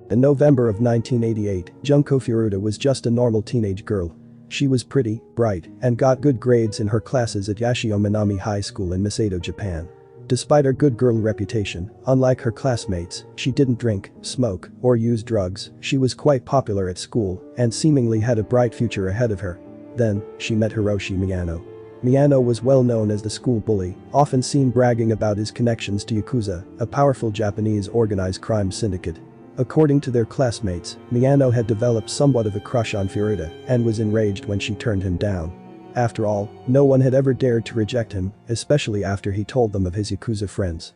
In November of 1988, Junko Furuta was just a normal teenage girl. She was pretty, bright, and got good grades in her classes at Yashio Minami High School in Masato, Japan. Despite her good girl reputation, unlike her classmates, she didn't drink, smoke, or use drugs. She was quite popular at school and seemingly had a bright future ahead of her. Then, she met Hiroshi Miyano. Miyano was well known as the school bully, often seen bragging about his connections to Yakuza, a powerful Japanese organized crime syndicate. According to their classmates, Miyano had developed somewhat of a crush on Furuta and was enraged when she turned him down. After all, no one had ever dared to reject him, especially after he told them of his Yakuza friends.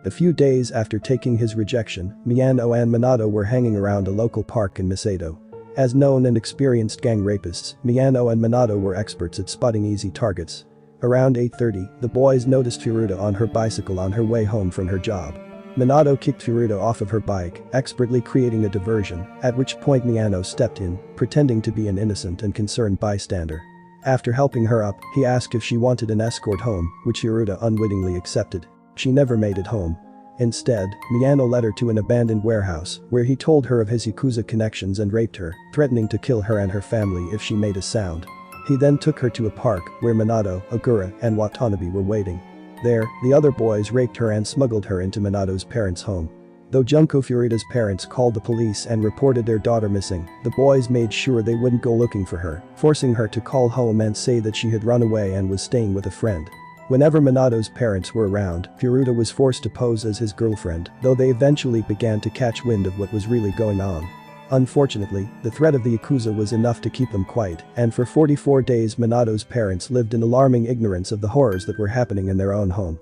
A few days after taking his rejection, Miyano and Minato were hanging around a local park in Masato. As known and experienced gang rapists, Miyano and Minato were experts at spotting easy targets. Around 8:30, the boys noticed Furuta on her bicycle on her way home from her job. Minato kicked Furuta off of her bike, expertly creating a diversion, at which point Miyano stepped in, pretending to be an innocent and concerned bystander. After helping her up, he asked if she wanted an escort home, which Furuta unwittingly accepted. She never made it home. Instead, Miyano led her to an abandoned warehouse, where he told her of his Yakuza connections and raped her, threatening to kill her and her family if she made a sound. He then took her to a park, where Minato, Agura, and Watanabe were waiting. There, the other boys raped her and smuggled her into Minato's parents' home. Though Junko Furuta's parents called the police and reported their daughter missing, the boys made sure they wouldn't go looking for her, forcing her to call home and say that she had run away and was staying with a friend. Whenever Minato's parents were around, Furuta was forced to pose as his girlfriend, though they eventually began to catch wind of what was really going on. Unfortunately, the threat of the Yakuza was enough to keep them quiet, and for 44 days Minato's parents lived in alarming ignorance of the horrors that were happening in their own home.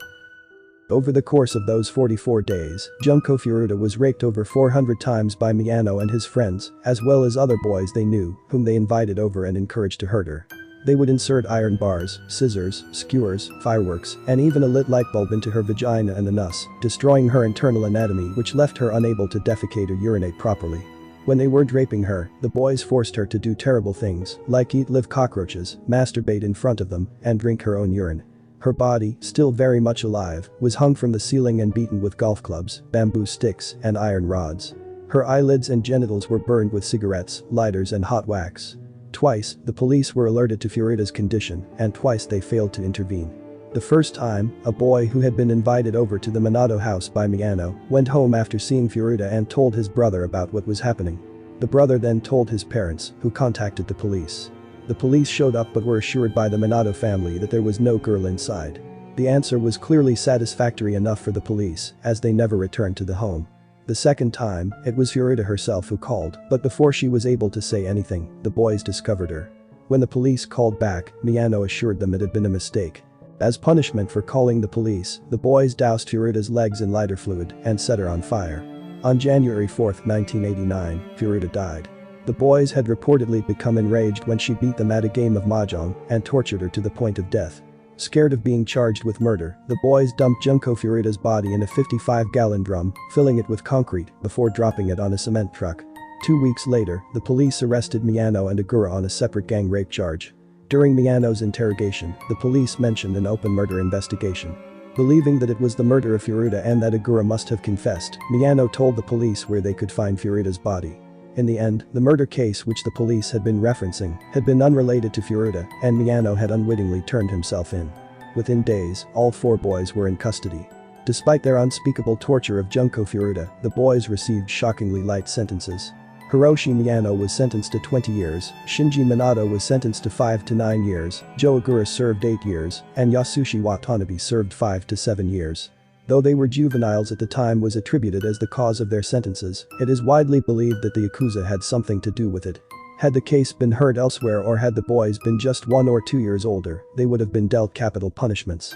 Over the course of those 44 days, Junko Furuta was raped over 400 times by Miyano and his friends, as well as other boys they knew, whom they invited over and encouraged to hurt her. They would insert iron bars, scissors, skewers, fireworks, and even a lit light bulb into her vagina and anus, destroying her internal anatomy, which left her unable to defecate or urinate properly. When they weren't raping her, the boys forced her to do terrible things, like eat live cockroaches, masturbate in front of them, and drink her own urine. Her body, still very much alive, was hung from the ceiling and beaten with golf clubs, bamboo sticks, and iron rods. Her eyelids and genitals were burned with cigarettes, lighters, and hot wax. Twice, the police were alerted to Furuta's condition, and twice they failed to intervene. The first time, a boy who had been invited over to the Minato house by Miyano went home after seeing Furuta and told his brother about what was happening. The brother then told his parents, who contacted the police. The police showed up but were assured by the Minato family that there was no girl inside. The answer was clearly satisfactory enough for the police, as they never returned to the home. The second time, it was Furuta herself who called, but before she was able to say anything, the boys discovered her. When the police called back, Miyano assured them it had been a mistake. As punishment for calling the police, the boys doused Furuta's legs in lighter fluid and set her on fire. On January 4, 1989, Furuta died. The boys had reportedly become enraged when she beat them at a game of mahjong and tortured her to the point of death. Scared of being charged with murder, the boys dumped Junko Furuta's body in a 55-gallon drum, filling it with concrete, before dropping it on a cement truck. 2 weeks later, the police arrested Miyano and Agura on a separate gang rape charge. During Miyano's interrogation, the police mentioned an open murder investigation. Believing that it was the murder of Furuta and that Agura must have confessed, Miyano told the police where they could find Furuta's body. In the end, the murder case which the police had been referencing had been unrelated to Furuta, and Miyano had unwittingly turned himself in. Within days, all 4 boys were in custody. Despite their unspeakable torture of Junko Furuta, the boys received shockingly light sentences. Hiroshi Miyano was sentenced to 20 years, Shinji Minato was sentenced to 5 to 9 years, Joe Agura served 8 years, and Yasushi Watanabe served 5 to 7 years. Though they were juveniles at the time was attributed as the cause of their sentences, it is widely believed that the Yakuza had something to do with it. Had the case been heard elsewhere or had the boys been just 1 or 2 years older, they would have been dealt capital punishments.